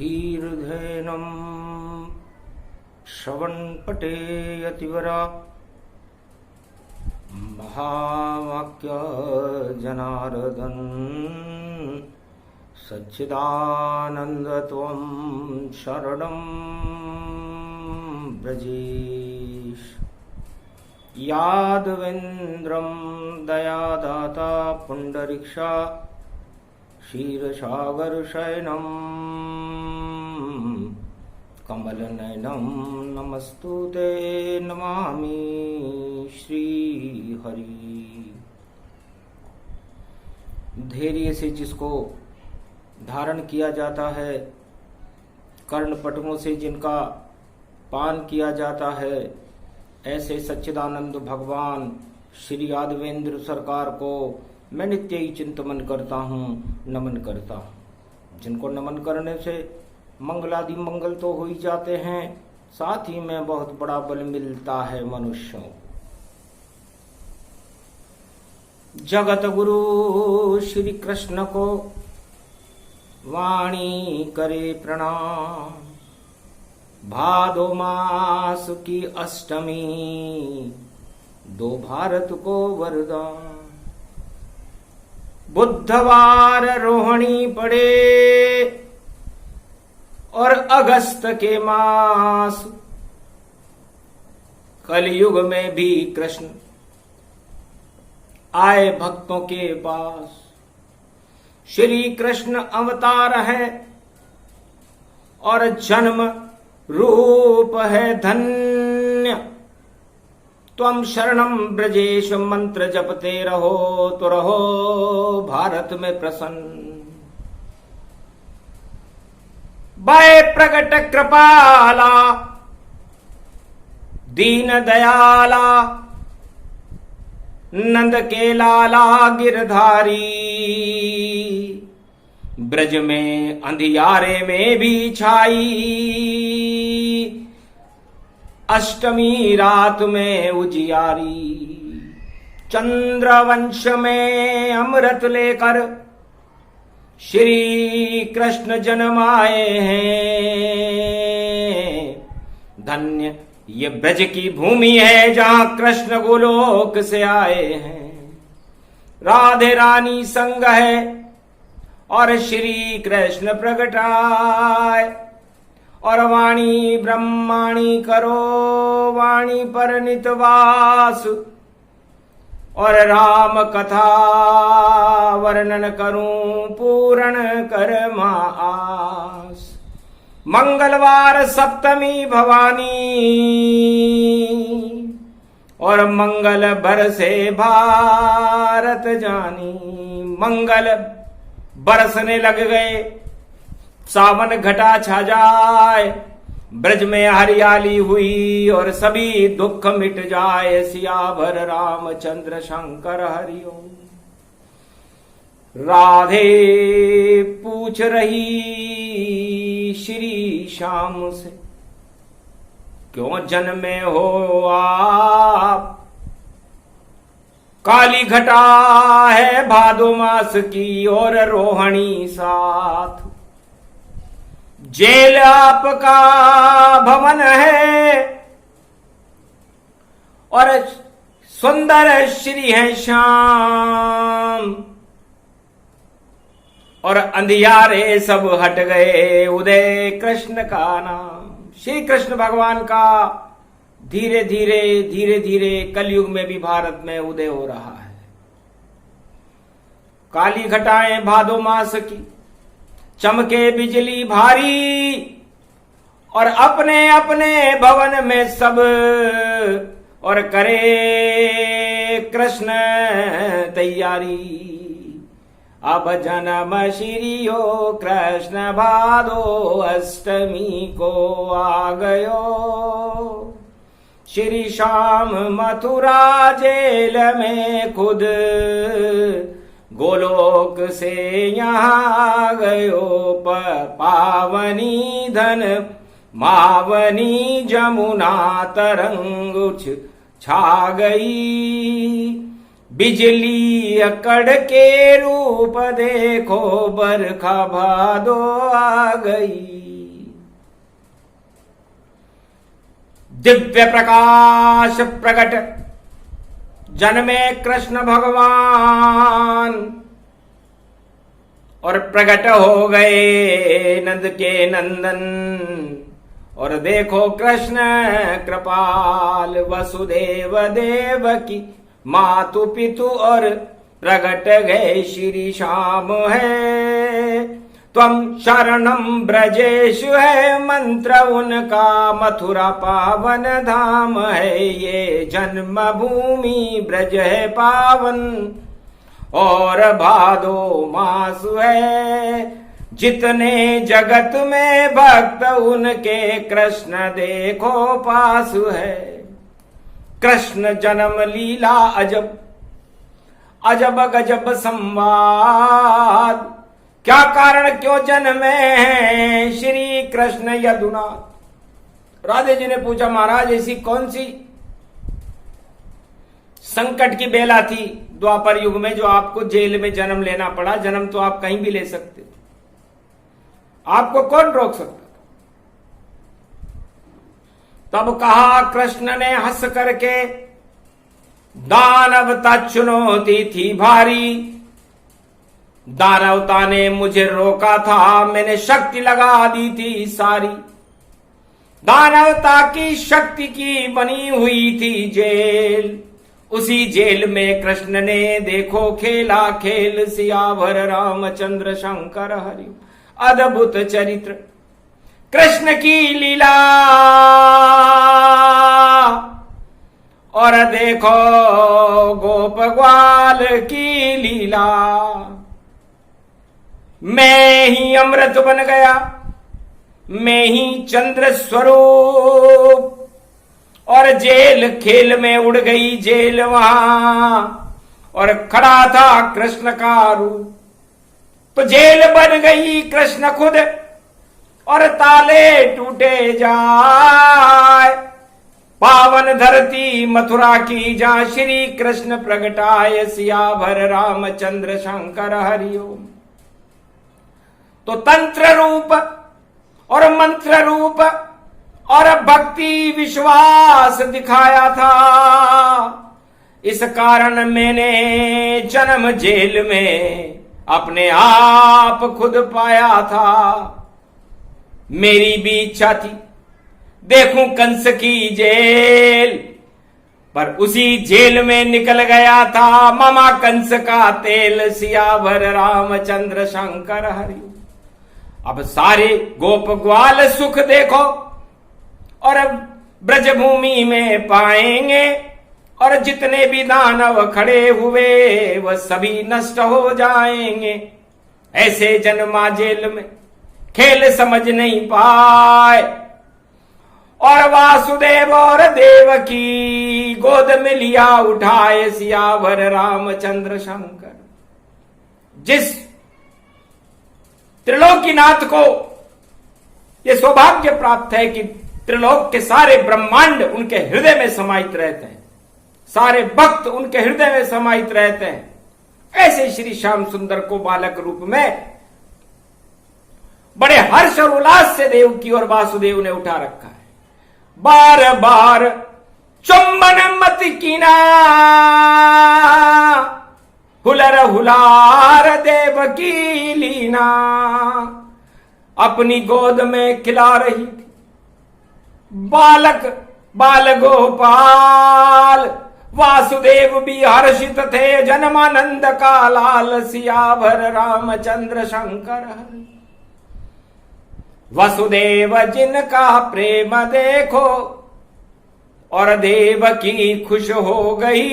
धीर्धेनं श्रवणपटेयतिवरा महावाक्य जनार्दन सच्चिदानंद त्वं शरणं ब्रजेश। यादवेन्द्रं दयादाता पुंडरीक्षा क्षीरसागरशयनं कमलनयनं नमस्तुते नमामि श्रीहरि। धैर्य से जिसको धारण किया जाता है, कर्णपटुओं से जिनका पान किया जाता है, ऐसे सच्चिदानंद भगवान श्री यादवेंद्र सरकार को मैं नित्य ही चिंतन करता हूँ, नमन करता हूँ। जिनको नमन करने से मंगलादि मंगल तो हो ही जाते हैं, साथ ही में बहुत बड़ा बल मिलता है मनुष्यों। जगत गुरु श्री कृष्ण को वाणी करे प्रणाम। भादो मास की अष्टमी दो भारत को वरदान। बुधवार रोहिणी पड़े और अगस्त के मास। कलयुग में भी कृष्ण आए भक्तों के पास। श्री कृष्ण अवतार है और जन्म रूप है धन्य। त्वं शरणं ब्रजेश मंत्र जपते रहो तो रहो भारत में प्रसन्न। भय प्रकट कृपाला दीन दयाला नंद के लाला गिरधारी। ब्रज में अंधियारे में भी छाई, अष्टमी रात में उजियारी। चंद्रवंश में अमृत लेकर श्री कृष्ण जन्माए हैं। धन्य ये ब्रज की भूमि है जहां कृष्ण गोलोक से आए हैं। राधे रानी संग है और श्री कृष्ण प्रगटाए। और वाणी ब्रह्माणी करो वाणी पर नितवास। और राम कथा वर्णन करूं पूर्ण कर मास। मंगलवार सप्तमी भवानी और मंगल बरसे भारत जानी। मंगल बरसने लग गए, सावन घटा छा जाए। ब्रज में हरियाली हुई और सभी दुख मिट जाए। सियावर रामचंद्र शंकर हरिओम। राधे पूछ रही श्री श्याम से, क्यों जन्मे हो आप? काली घटा है भादो मास की और रोहिणी साथ। जेल आपका भवन है और सुंदर श्री है श्याम। और अंधियारे सब हट गए, उदय कृष्ण का नाम। श्री कृष्ण भगवान का धीरे धीरे कलयुग में भी भारत में उदय हो रहा है। काली घटाएं भादो मास की, चमके बिजली भारी। और अपने अपने भवन में सब और करे कृष्ण तैयारी। अब जन्म श्रीयो कृष्ण भादो अष्टमी को आ गयो। श्री श्याम मथुरा जेल में खुद गोलोक से यहाँ गयो। पावनी धन मावनी जमुना तरंग छा गई। बिजली अकड़ के रूप देखो बरखा भादो आ गई। दिव्य प्रकाश प्रकट जन्मे कृष्ण भगवान और प्रकट हो गए नंद के नंदन। और देखो कृष्ण कृपाल वसुदेव देवकी मातु पितु और प्रकट गए श्री श्याम है। त्वम शरणम ब्रजेश है मंत्र उनका मथुरा पावन धाम है। ये जन्म भूमि ब्रज है पावन और भादो मास है। जितने जगत में भक्त उनके कृष्ण देखो पास है। कृष्ण जन्म लीला अजब अजब गजब संवाद। क्या कारण क्यों जन्मे हैं श्री कृष्ण यदुनाथ। राधे जी ने पूछा महाराज ऐसी कौन सी संकट की बेला थी द्वापर युग में जो आपको जेल में जन्म लेना पड़ा। जन्म तो आप कहीं भी ले सकते थे, आपको कौन रोक सकता। तब कहा कृष्ण ने हंस करके दानवता चुनौती थी भारी। दानवता ने मुझे रोका था, मैंने शक्ति लगा दी थी सारी। दानवता की शक्ति की बनी हुई थी जेल। उसी जेल में कृष्ण ने देखो खेला खेल। सियावर रामचंद्र शंकर हरि अद्भुत चरित्र कृष्ण की लीला। और देखो गोप ग्वाल की लीला। मैं ही अमृत बन गया, मैं ही चंद्र स्वरूप। और जेल खेल में उड़ गई जेल वहां और खड़ा था कृष्ण का रूप। तो जेल बन गई कृष्ण खुद और ताले टूटे जाए। पावन धरती मथुरा की जहां श्री कृष्ण प्रगटाए। सियावर रामचंद्र शंकर हरिओम। तो तंत्र रूप और मंत्र रूप और भक्ति विश्वास दिखाया था। इस कारण मैंने जन्म जेल में अपने आप खुद पाया था। मेरी भी इच्छा थी देखूं कंस की जेल, पर उसी जेल में निकल गया था मामा कंस का तेल। सियावर रामचंद्र शंकर हरि। अब सारे गोप ग्वाल सुख देखो और अब ब्रजभूमि में पाएंगे। और जितने भी दानव खड़े हुए वह सभी नष्ट हो जाएंगे। ऐसे जन्मा जेल में खेल समझ नहीं पाए। और वासुदेव और देवकी गोद में लिया उठाए सियावर रामचंद्र शंकर। जिस त्रिलोकीनाथ को यह सौभाग्य प्राप्त है कि त्रिलोक के सारे ब्रह्मांड उनके हृदय में समाहित रहते हैं, सारे भक्त उनके हृदय में समाहित रहते हैं, ऐसे श्री श्याम सुंदर को बालक रूप में बड़े हर्ष और उल्लास से देवकी और वासुदेव ने उठा रखा है। बार बार चुंबन मत कीना हुलर हुलार देवकी लीना। अपनी गोद में खिला रही थी बालक बाल गोपाल। वासुदेव भी हर्षित थे जन्मानंद का लाल। सियावर रामचंद्र शंकर हरि। वसुदेव जिनका प्रेम देखो और देवकी खुश हो गई।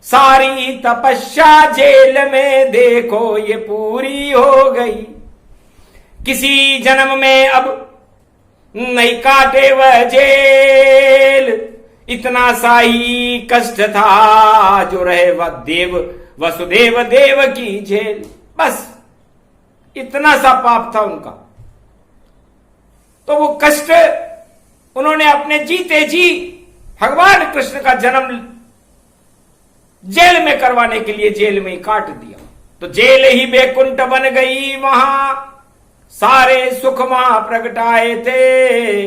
सारी तपस्या जेल में देखो ये पूरी हो गई। किसी जन्म में अब नहीं काटे वह जेल। इतना सा ही कष्ट था जो रहे वह देव वसुदेव देव की जेल। बस इतना सा पाप था उनका। तो वो कष्ट उन्होंने अपने जीते जी भगवान कृष्ण का जन्म जेल में करवाने के लिए जेल में ही काट दिया। तो जेल ही बैकुंठ बन गई। वहां सारे सुख वहां प्रगटाए थे।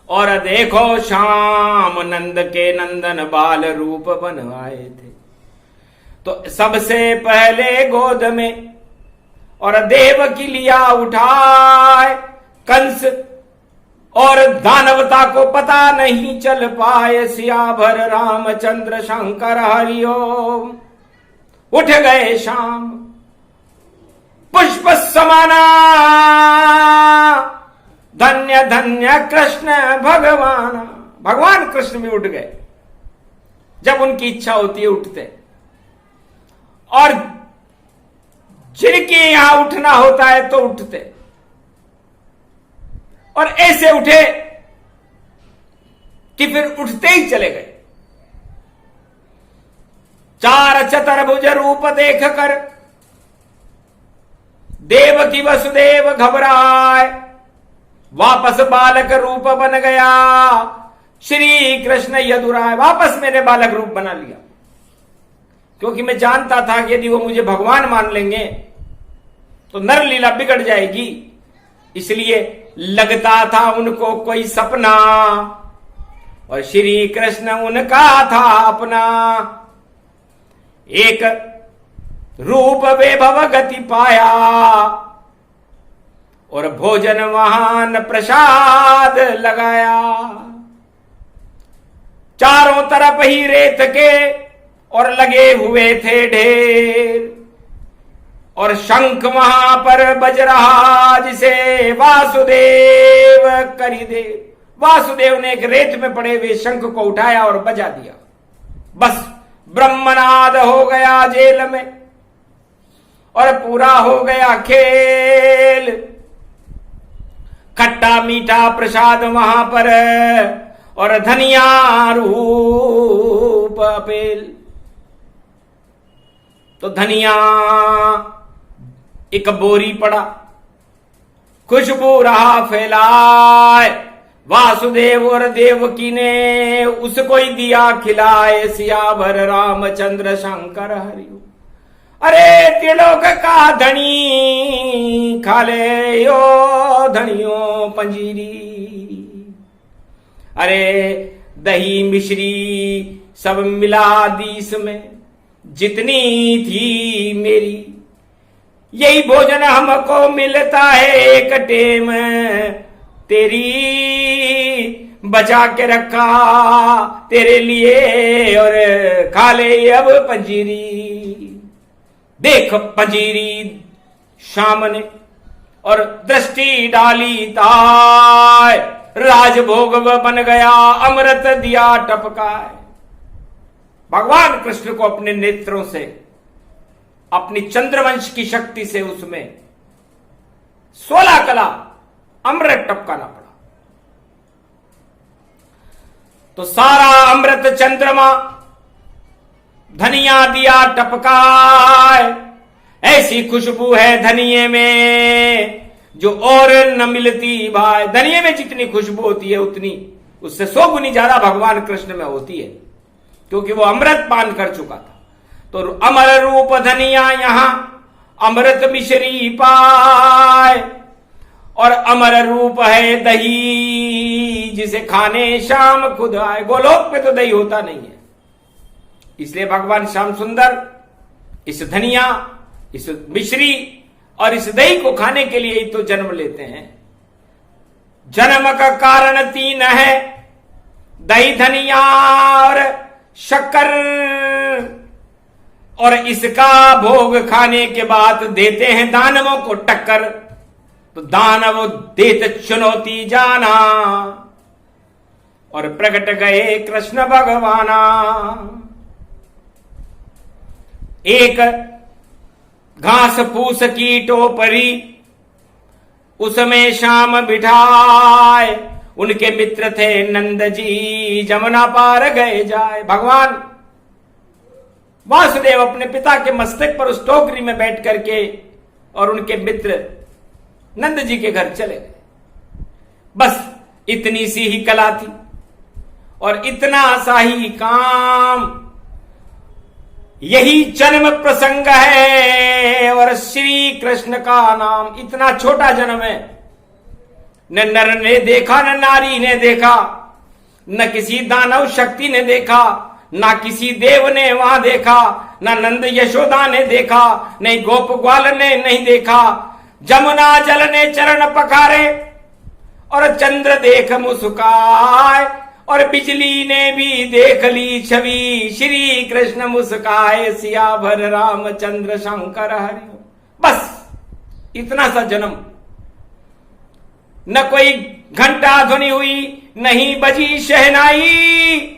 और देखो श्याम नंद के नंदन बाल रूप बनवाए थे। तो सबसे पहले गोद में और देव की लिया उठाए कंस, और दानवता को पता नहीं चल पाए सियावर रामचंद्र शंकर हरिओम। उठ गए श्याम पुष्प समाना, धन्य धन्य कृष्ण भगवान। भगवान कृष्ण भी उठ गए, जब उनकी इच्छा होती है उठते, और जिनके यहां उठना होता है तो उठते, और ऐसे उठे कि फिर उठते ही चले गए। चार चतुर्भुज रूप देखकर देवकी वसुदेव घबराए, वापस बालक रूप बन गया श्री कृष्ण यदुराय। वापस मैंने बालक रूप बना लिया, क्योंकि मैं जानता था कि यदि वो मुझे भगवान मान लेंगे तो नर लीला बिगड़ जाएगी। इसलिए लगता था उनको कोई सपना, और श्री कृष्ण उनका था अपना। एक रूप वैभव गति पाया, और भोजन महान प्रसाद लगाया। चारों तरफ ही रेत के और लगे हुए थे ढेर, और शंख वहां पर बज रहा जिसे वासुदेव करी दे। वासुदेव ने एक रेत में पड़े हुए शंख को उठाया और बजा दिया। बस ब्रह्मनाद हो गया जेल में, और पूरा हो गया खेल। खट्टा मीठा प्रसाद वहां पर, और धनिया रूप अपेल। तो धनिया एक बोरी पड़ा, खुशबू रहा फैलाए। वासुदेव और देवकी ने उसको ही दिया खिलाए, सियावर रामचंद्र शंकर हरिओ। अरे त्रिलोक का धनी खा ले यो धनियो पंजीरी। अरे दही मिश्री सब मिला दीस में, जितनी थी मेरी। यही भोजन हमको मिलता है एक टेम, तेरी बचा के रखा तेरे लिए, और खा ले अब पंजीरी। देख पंजीरी श्याम ने, और दृष्टि डाली ताय, राजभोग बन गया अमृत दिया टपकाए। भगवान कृष्ण को अपने नेत्रों से, अपनी चंद्रवंश की शक्ति से उसमें 16 कला अमृत टपकाना पड़ा। तो सारा अमृत चंद्रमा धनिया दिया टपकाए। ऐसी खुशबू है धनिये में जो और न मिलती भाई। धनिये में जितनी खुशबू होती है उतनी उससे 100 गुनी ज्यादा भगवान कृष्ण में होती है, क्योंकि वो अमृत पान कर चुका था। तो अमर रूप धनिया यहां अमृत मिश्री पाए, और अमर रूप है दही जिसे खाने श्याम खुद आए। गोलोक में तो दही होता नहीं है, इसलिए भगवान श्याम सुंदर इस धनिया, इस मिश्री और इस दही को खाने के लिए ही तो जन्म लेते हैं। जन्म का कारण 3 है, दही धनिया और शक्कर, और इसका भोग खाने के बाद देते हैं दानवों को टक्कर। तो दानव देते चुनौती जाना, और प्रकट गए कृष्ण भगवाना। एक घास फूस की टोपरी उसमें श्याम बिठाए, उनके मित्र थे नंद जी जमुना पार गए जाए। भगवान वासुदेव अपने पिता के मस्तक पर उस टोकरी में बैठ करके और उनके मित्र नंद जी के घर चले गए। बस इतनी सी ही कला थी और इतना सा ही काम। यही जन्म प्रसंग है और श्री कृष्ण का नाम इतना छोटा जन्म है, न नर ने देखा, न नारी ने देखा, न किसी दानव शक्ति ने देखा, ना किसी देव ने वहां देखा, ना नंद यशोदा ने देखा, नहीं गोप ग्वाल ने नहीं देखा। जमुना जल ने चरण पखारे और चंद्र देख मुस्काए, और बिजली ने भी देख ली छवि, श्री कृष्ण मुस्काए, सिया भर रामचंद्र शंकर हरि। बस इतना सा जन्म। न कोई घंटा ध्वनि हुई, नहीं बजी शहनाई,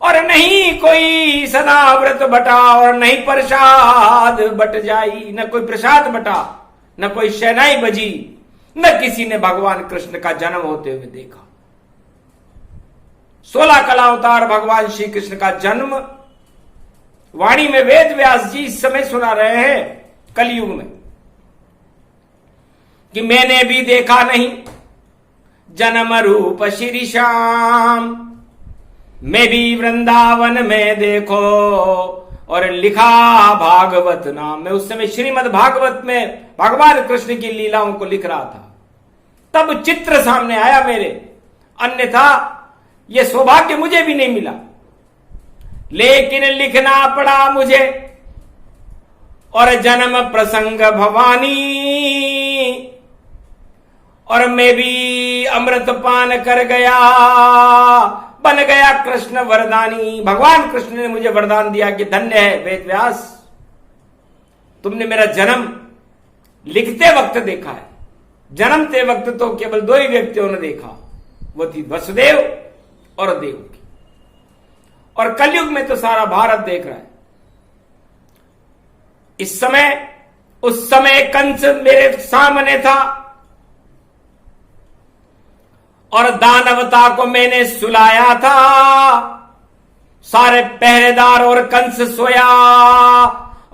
और नहीं कोई सदाव्रत बटा, और नहीं प्रसाद बट जाई। न कोई प्रसाद बटा, न कोई शहनाई बजी, न किसी ने भगवान कृष्ण का जन्म होते हुए देखा। 16 कलावतार भगवान श्री कृष्ण का जन्म वाणी में वेद व्यास जी इस समय सुना रहे हैं कलयुग में, कि मैंने भी देखा नहीं जन्म रूप श्री श्याम, मैं भी वृंदावन में देखो, और लिखा भागवत नाम। मैं उस समय श्रीमद् भागवत में भगवान कृष्ण की लीलाओं को लिख रहा था, तब चित्र सामने आया मेरे, अन्यथा यह सौभाग्य मुझे भी नहीं मिला। लेकिन लिखना पड़ा मुझे, और जन्म प्रसंग भवानी, और मैं भी अमृत पान कर गया, बन गया कृष्ण वरदानी। भगवान कृष्ण ने मुझे वरदान दिया कि धन्य है वेद व्यास, तुमने मेरा जन्म लिखते वक्त देखा है। जन्मते वक्त तो केवल 2 ही व्यक्तियों ने देखा, वो थी वसुदेव और देवकी, और कलयुग में तो सारा भारत देख रहा है। इस समय, उस समय कंस मेरे सामने था, और दानवता को मैंने सुलाया था, सारे पहरेदार और कंस सोया,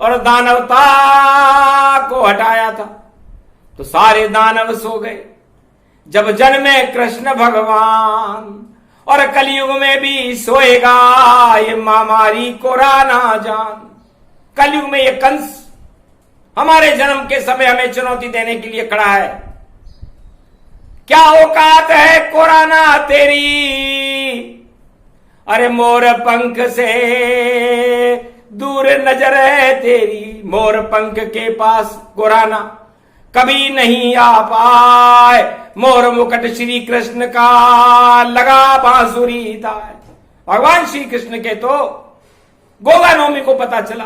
और दानवता को हटाया था, तो सारे दानव सो गए। जब जन्मे कृष्ण भगवान, और कलयुग में भी सोएगा ये महामारी कोरोना जान। कलयुग में ये कंस हमारे जन्म के समय हमें चुनौती देने के लिए खड़ा है। क्या औकात है कोरोना तेरी, अरे मोर पंख से दूर नजर है तेरी। मोर पंख के पास कोरोना कभी नहीं आ पाए, मोर मुकुट श्री कृष्ण का लगा बांसुरी ताय। भगवान श्री कृष्ण के तो गोगा नवमी को पता चला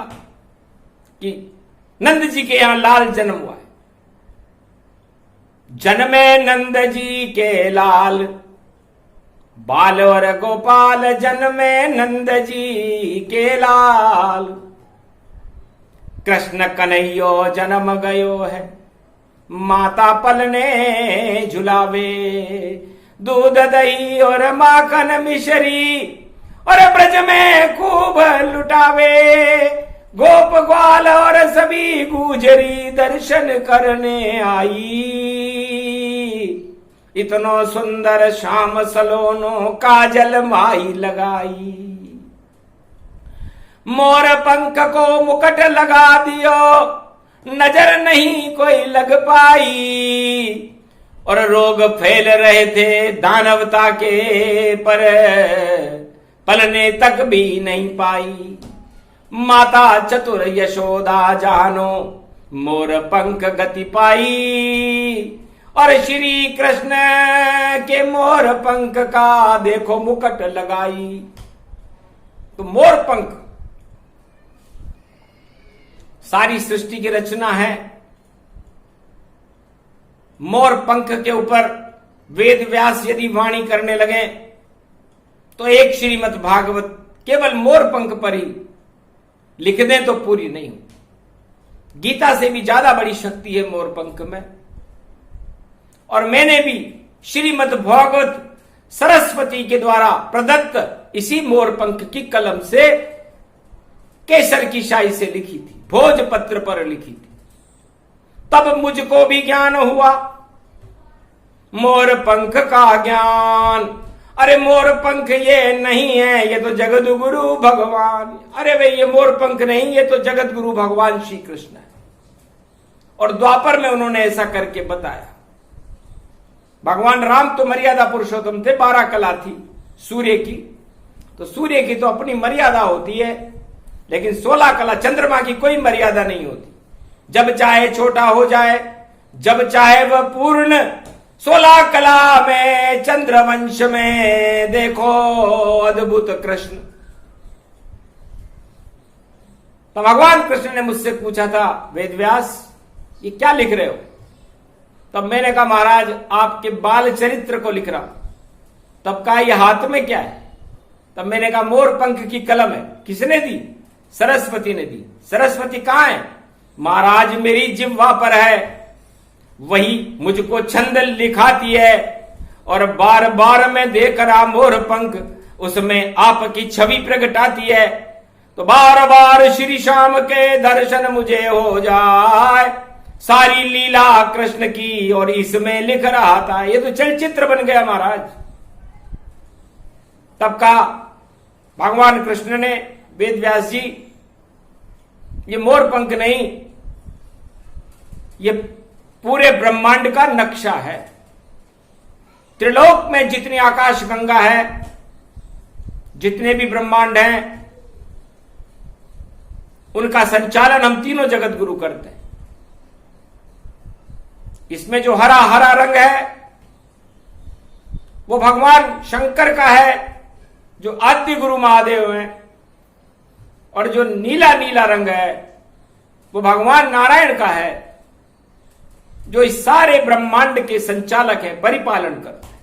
कि नंद जी के यहां लाल जन्म हुआ है। जन्मे नंद जी के लाल, बाल और गोपाल जन्मे नंद जी के लाल। कृष्ण कन्हैयो जन्म गयो है, माता पलने झुलावे। दूध दही और माखन मिश्री, और ब्रज में खूब लुटावे। गोप ग्वाल और सभी गुजरी दर्शन करने आई। इतनो सुंदर श्याम सलोनो काजल माई लगाई। मोर पंख को मुकुट लगा दियो, नजर नहीं कोई लग पाई। और रोग फैल रहे थे दानवता के, पर पलने तक भी नहीं पाई। माता चतुर यशोदा जानो, मोर पंख गति पाई। और श्री कृष्ण के मोर पंख का देखो मुकुट लगाई। तो मोर पंख सारी सृष्टि की रचना है। मोर पंख के ऊपर वेद व्यास यदि वाणी करने लगे तो एक श्रीमद् भागवत केवल मोर पंख पर ही लिख दें तो पूरी नहीं हो। गीता से भी ज्यादा बड़ी शक्ति है मोर पंख में। और मैंने भी श्रीमद् भागवत सरस्वती के द्वारा प्रदत्त इसी मोर पंख की कलम से केसर की शाही से लिखी थी, भोजपत्र पर लिखी थी। तब मुझको भी ज्ञान हुआ मोर पंख का ज्ञान। अरे मोर पंख ये नहीं है, ये तो जगत गुरु भगवान। अरे भाई ये मोर पंख नहीं, ये तो जगत गुरु भगवान श्री कृष्ण है। और द्वापर में उन्होंने ऐसा करके बताया। भगवान राम तो मर्यादा पुरुषोत्तम थे, 12 कला थी सूर्य की, तो सूर्य की तो अपनी मर्यादा होती है, लेकिन 16 कला चंद्रमा की कोई मर्यादा नहीं होती। जब चाहे छोटा हो जाए, जब चाहे वह पूर्ण। 16 कला में चंद्रवंश में देखो अद्भुत कृष्ण। तो भगवान कृष्ण ने मुझसे पूछा था, वेदव्यास ये क्या लिख रहे हो? तब मैंने कहा, महाराज आपके बाल चरित्र को लिख रहा। तब कहा, ये हाथ में क्या है? तब मैंने कहा, मोर पंख की कलम है। किसने दी? सरस्वती ने दी। सरस्वती कहां है? महाराज मेरी जिह्वा पर है, वही मुझको छंद लिखाती है, और बार बार मैं देख रहा मोर पंख, उसमें आपकी छवि प्रगटाती है। तो बार बार श्री श्याम के दर्शन मुझे हो जाए, सारी लीला कृष्ण की, और इसमें लिख रहा था। ये तो चलचित्र बन गया महाराज। तब कहा भगवान कृष्ण ने, वेदव्यास जी ये मोर पंख नहीं, ये पूरे ब्रह्मांड का नक्शा है। त्रिलोक में जितनी आकाश गंगा है, जितने भी ब्रह्मांड हैं, उनका संचालन हम तीनों जगत गुरु करते हैं। इसमें जो हरा हरा रंग है वो भगवान शंकर का है, जो आद्य गुरु महादेव हैं, और जो नीला नीला रंग है वो भगवान नारायण का है, जो इस सारे ब्रह्मांड के संचालक है, परिपालन करते हैं।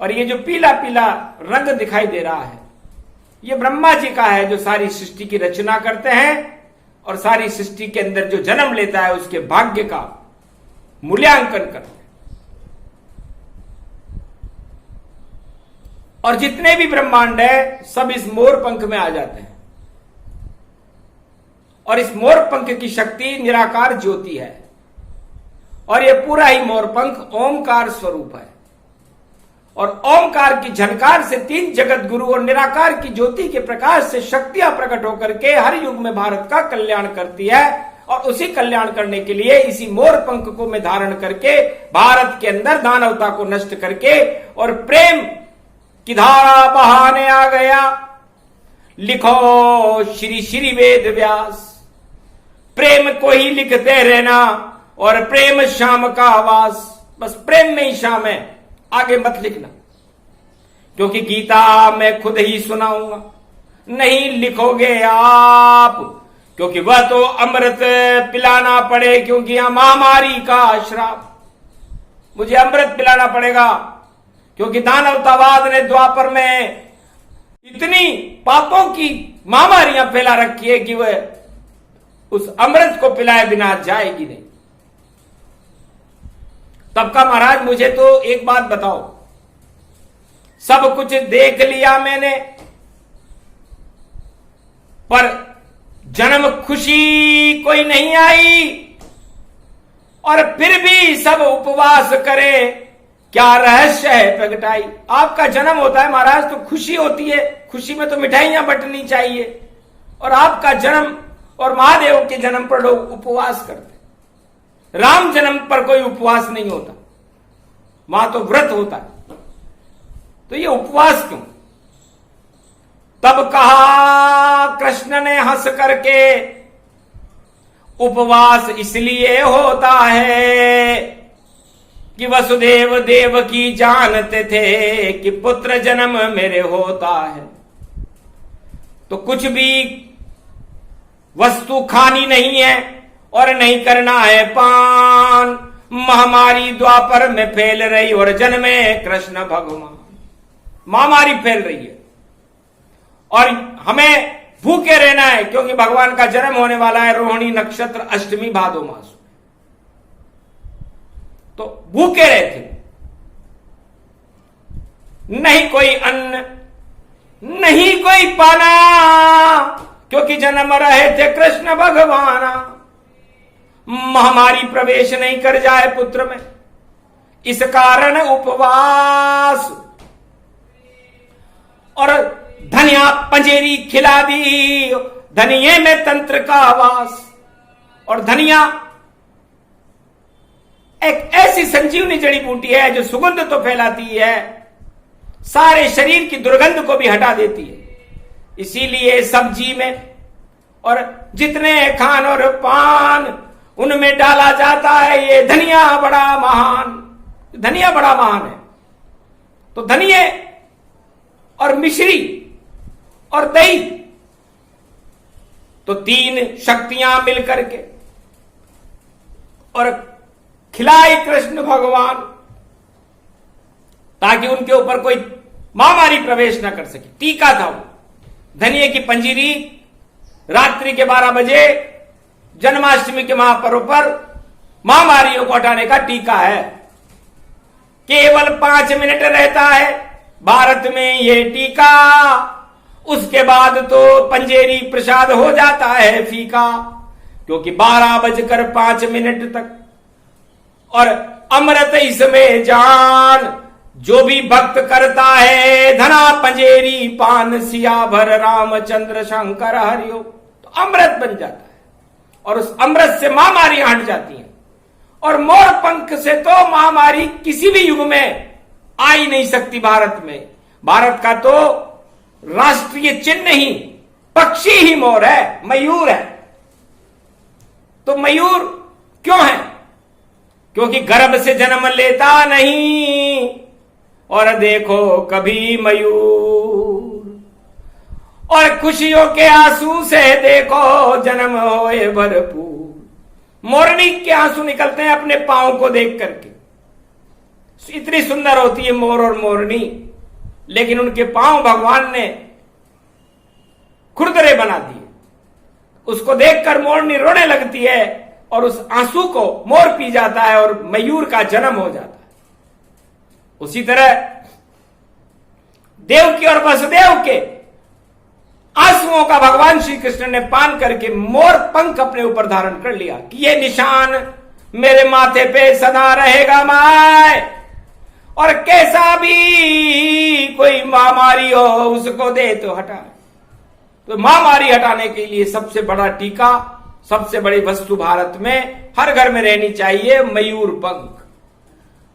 और ये जो पीला पीला रंग दिखाई दे रहा है, ये ब्रह्मा जी का है, जो सारी सृष्टि की रचना करते हैं और सारी सृष्टि के अंदर जो जन्म लेता है उसके भाग्य का मूल्यांकन करते हैं। और जितने भी ब्रह्मांड है सब इस मोर पंख में आ जाते हैं, और इस मोर पंख की शक्ति निराकार ज्योति है, और यह पूरा ही मोर पंख ओमकार स्वरूप है। और ओमकार की झनकार से तीन जगत गुरु और निराकार की ज्योति के प्रकाश से शक्तियां प्रकट होकर के हर युग में भारत का कल्याण करती है। और उसी कल्याण करने के लिए इसी मोर पंख को मैं धारण करके भारत के अंदर दानवता को नष्ट करके और प्रेम की धारा बहाने आ गया। लिखो श्री श्री वेद व्यास, प्रेम को ही लिखते रहना, और प्रेम श्याम का आवास। बस प्रेम में ही श्याम है, आगे मत लिखना, क्योंकि गीता मैं खुद ही सुनाऊंगा, नहीं लिखोगे आप, क्योंकि वह तो अमृत पिलाना पड़े, क्योंकि यहां महामारी का श्राप। मुझे अमृत पिलाना पड़ेगा, क्योंकि दानवतावाद ने द्वापर में इतनी पापों की महामारियां फैला रखी है कि वह उस अमृत को पिलाए बिना जाएगी नहीं। तब का महाराज मुझे तो एक बात बताओ, सब कुछ देख लिया मैंने, पर जन्म खुशी कोई नहीं आई, और फिर भी सब उपवास करे, क्या रहस्य है प्रगटाई। आपका जन्म होता है महाराज तो खुशी होती है, खुशी में तो मिठाइयां बंटनी चाहिए, और आपका जन्म और महादेव के जन्म पर लोग उपवास करते। राम जन्म पर कोई उपवास नहीं होता, वहां तो व्रत होता है, तो ये उपवास क्यों? तब कहा कृष्ण ने हंस करके, उपवास इसलिए होता है कि वसुदेव देव की जानते थे कि पुत्र जन्म मेरे होता है, तो कुछ भी वस्तु खानी नहीं है और नहीं करना है पान। महामारी द्वापर में फैल रही और जन्मे कृष्ण भगवान, महामारी फैल रही है, और हमें भूखे रहना है, क्योंकि भगवान का जन्म होने वाला है रोहिणी नक्षत्र अष्टमी भादो मास, तो भूखे रहते, नहीं कोई अन्न नहीं कोई पाना, क्योंकि जन्म रहे थे कृष्ण भगवान। महामारी प्रवेश नहीं कर जाए पुत्र में, इस कारण उपवास। और धनिया पंजेरी खिला दी, धनिये में तंत्र का आवास। और धनिया एक ऐसी ऐसी संजीवनी जड़ी बूटी है जो सुगंध तो फैलाती है, सारे शरीर की दुर्गंध को भी हटा देती है। इसीलिए सब्जी में और जितने खान और पान उनमें डाला जाता है ये धनिया बड़ा महान, धनिया बड़ा महान है। तो धनिये और मिश्री और दही, तो तीन शक्तियां मिलकर के और खिलाई कृष्ण भगवान, ताकि उनके ऊपर कोई महामारी प्रवेश न कर सके। टीका था वो, धनिये की पंजीरी रात्रि के 12 बजे जन्माष्टमी के महापर्व पर महामारियों को हटाने का टीका है। केवल 5 मिनट रहता है भारत में ये टीका, उसके बाद तो पंजेरी प्रसाद हो जाता है फीका, क्योंकि 12:05 तक और अमृत इसमें जान, जो भी भक्त करता है धना पंजेरी पान, सिया भर रामचंद्र शंकर हरिओ, तो अमृत बन जाता है और उस अमृत से महामारी हट जाती है। और मोर पंख से तो महामारी किसी भी युग में आ ही नहीं सकती भारत में। भारत का तो राष्ट्रीय चिन्ह ही पक्षी ही मोर है, मयूर है। तो मयूर क्यों है? क्योंकि गर्भ से जन्म लेता नहीं और देखो कभी मयूर, और खुशियों के आंसू से देखो जन्म होए भरपूर। मोरनी के आंसू निकलते हैं अपने पांव को देख करके, इतनी सुंदर होती है मोर और मोरनी, लेकिन उनके पांव भगवान ने खुरदरे बना दिए। उसको देखकर मोरनी रोने लगती है और उस आंसू को मोर पी जाता है और मयूर का जन्म हो जाता है। उसी तरह देवकी और वसुदेव के आंसुओं का भगवान श्री कृष्ण ने पान करके मोर पंख अपने ऊपर धारण कर लिया कि ये निशान मेरे माथे पे सदा रहेगा माय, और कैसा भी कोई महामारी हो उसको दे तो हटा। तो महामारी हटाने के लिए सबसे बड़ा टीका, सबसे बड़ी वस्तु भारत में हर घर में रहनी चाहिए, मयूर पंख।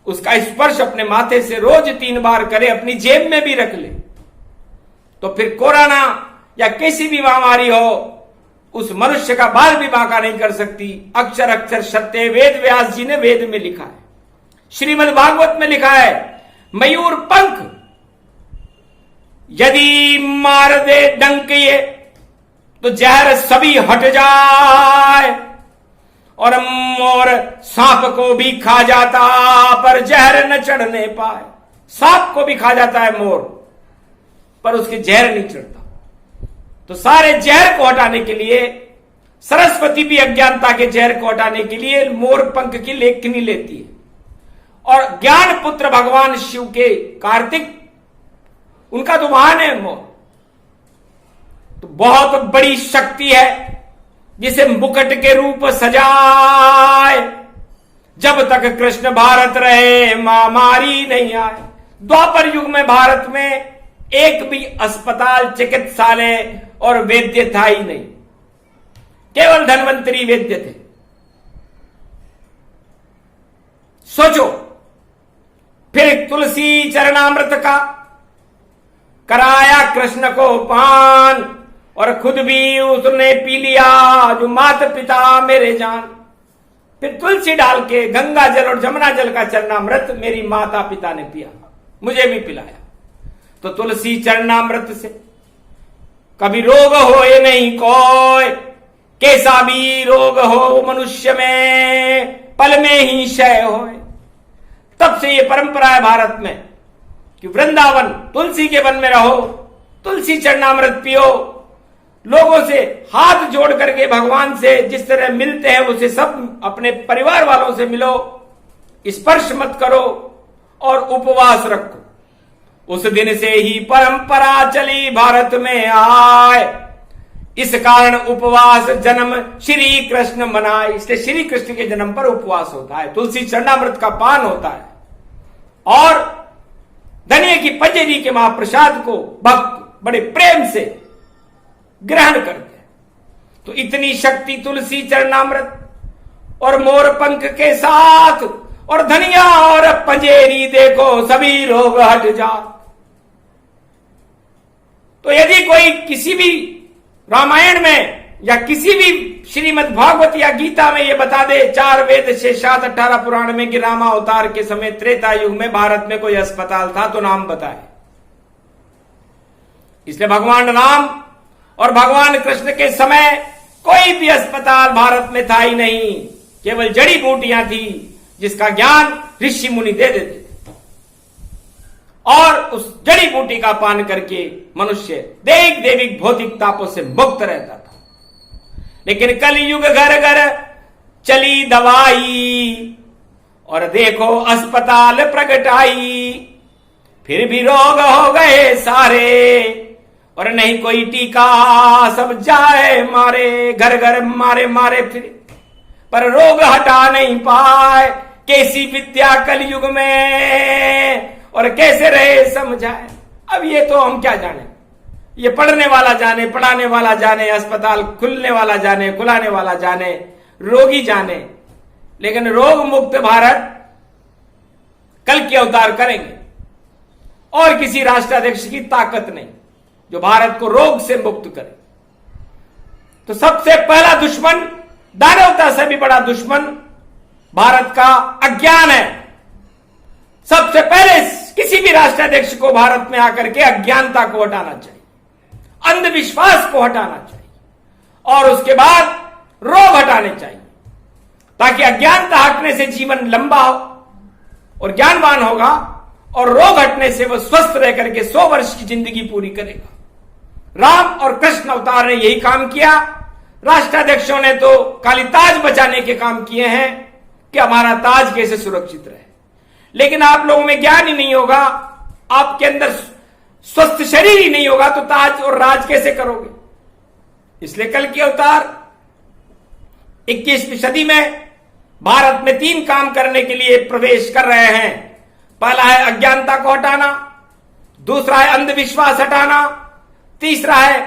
उसका स्पर्श अपने माथे से रोज 3 बार करे, अपनी जेब में भी रख ले, तो फिर कोरोना या किसी भी महामारी हो उस मनुष्य का बाल भी बांका नहीं कर सकती। अक्षर अक्षर सत्य वेद व्यास जी ने वेद में लिखा है, श्रीमद् भागवत में लिखा है, मयूर पंख यदि मार दे डंक ये तो जहर सभी हट जाए, और मोर सांप को भी खा जाता पर जहर न चढ़ने पाए। सांप को भी खा जाता है मोर, पर उसके जहर नहीं चढ़ता। तो सारे जहर को हटाने के लिए, सरस्वती भी अज्ञानता के जहर को हटाने के लिए मोर पंख की लेखनी लेती है। और ज्ञान पुत्र भगवान शिव के कार्तिक, उनका तो वाहन है मोर। तो बहुत बड़ी शक्ति है जिसे मुकुट के रूप सजाए, जब तक कृष्ण भारत रहे महामारी नहीं आए। द्वापर युग में भारत में एक भी अस्पताल, चिकित्सालय और वैद्य था ही नहीं, केवल धन्वंतरी वैद्य थे। सोचो, फिर तुलसी चरणामृत का कराया कृष्ण को पान, और खुद भी उसने पी लिया, जो माता पिता मेरे जान। फिर तुलसी डाल के गंगा जल और जमुना जल का चरणामृत मेरी माता पिता ने पिया, मुझे भी पिलाया। तो तुलसी चरणामृत से कभी रोग होए नहीं कोई, कैसा भी रोग हो मनुष्य में पल में ही क्षय होए। तब से ये परंपरा है भारत में कि वृंदावन तुलसी के वन में रहो, तुलसी चरणामृत पियो, लोगों से हाथ जोड़ करके भगवान से जिस तरह मिलते हैं उसे सब अपने परिवार वालों से मिलो, स्पर्श मत करो और उपवास रखो। उस दिन से ही परंपरा चली भारत में आए। इस कारण उपवास जन्म श्री कृष्ण मनाए, इसलिए श्री कृष्ण के जन्म पर उपवास होता है, तुलसी चरणामृत का पान होता है, और धनिये की पंजेरी के महाप्रसाद को भक्त बड़े प्रेम से ग्रहण करते हैं। तो इतनी शक्ति तुलसी चरणामृत और मोर पंख के साथ और धनिया और पंजेरी देखो सभी रोग हट जा। तो यदि कोई किसी भी रामायण में या किसी भी श्रीमद् भागवत या गीता में ये बता दे 4 वेद 6 7 18 पुराण में कि रामावतार के समय त्रेता युग में भारत में कोई अस्पताल था तो नाम बताए। इसलिए भगवान राम और भगवान कृष्ण के समय कोई भी अस्पताल भारत में था ही नहीं, केवल जड़ी बूटियां थी जिसका ज्ञान ऋषि मुनि दे देते और उस जड़ी बूटी का पान करके मनुष्य दैहिक दैविक भौतिक तापों से मुक्त रहता था। लेकिन कलयुग घर घर चली दवाई और देखो अस्पताल प्रगटाई, फिर भी रोग हो गए सारे और नहीं कोई टीका, सब जाए मारे, घर घर मारे मारे फिर पर रोग हटा नहीं पाए। कैसी विद्या कलयुग में और कैसे रहे समझाए। अब ये तो हम क्या जाने, ये पढ़ने वाला जाने, पढ़ाने वाला जाने, अस्पताल खुलने वाला जाने, खुलाने वाला जाने, रोगी जाने। लेकिन रोग मुक्त भारत कल की अवतार करेंगे और किसी राष्ट्राध्यक्ष की ताकत नहीं जो भारत को रोग से मुक्त करे। तो सबसे पहला दुश्मन, दानवता से भी बड़ा दुश्मन भारत का अज्ञान है। सबसे पहले किसी भी राष्ट्राध्यक्ष को भारत में आकर के अज्ञानता को हटाना चाहिए, अंधविश्वास को हटाना चाहिए और उसके बाद रोग हटाने चाहिए, ताकि अज्ञानता हटने से जीवन लंबा हो और ज्ञानवान होगा और रोग हटने से वह स्वस्थ रह करके 100 वर्ष की जिंदगी पूरी करेगा। राम और कृष्ण अवतार ने यही काम किया। राष्ट्राध्यक्षों ने तो खाली ताज बचाने के काम किए हैं कि हमारा ताज कैसे सुरक्षित रहे, लेकिन आप लोगों में ज्ञान ही नहीं होगा, आपके अंदर स्वस्थ शरीर ही नहीं होगा तो ताज और राज कैसे करोगे। इसलिए कल की अवतार 21वीं सदी में भारत में 3 काम करने के लिए प्रवेश कर रहे हैं। पहला है अज्ञानता को हटाना, दूसरा है अंधविश्वास हटाना, तीसरा है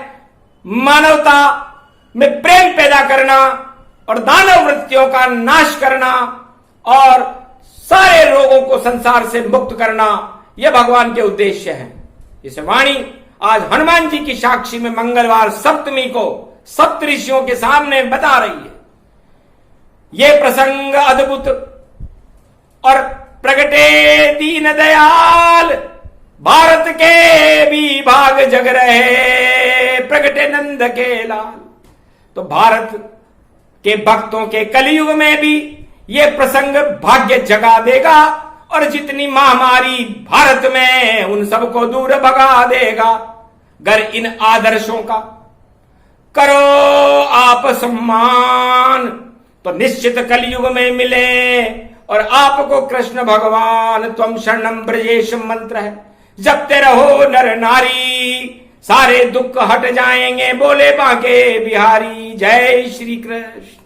मानवता में प्रेम पैदा करना और दानव वृत्तियों का नाश करना और सारे रोगों को संसार से मुक्त करना। यह भगवान के उद्देश्य है। इस वाणी आज हनुमान जी की साक्षी में मंगलवार सप्तमी को सप्तऋषियों के सामने बता रही है। यह प्रसंग अद्भुत और प्रगटे दीन दयाल, भारत के भी भाग जग रहे, प्रगटे नंद के लाल। तो भारत के भक्तों के कलयुग में भी यह प्रसंग भाग्य जगा देगा और जितनी महामारी भारत में उन सबको दूर भगा देगा। अगर इन आदर्शों का करो आप सम्मान तो निश्चित कलयुग में मिले और आपको कृष्ण भगवान त्वम शरणम ब्रजेश मंत्र है। जपते रहो नर नारी, सारे दुख हट जाएंगे, बोले बांके बिहारी। जय श्री कृष्ण।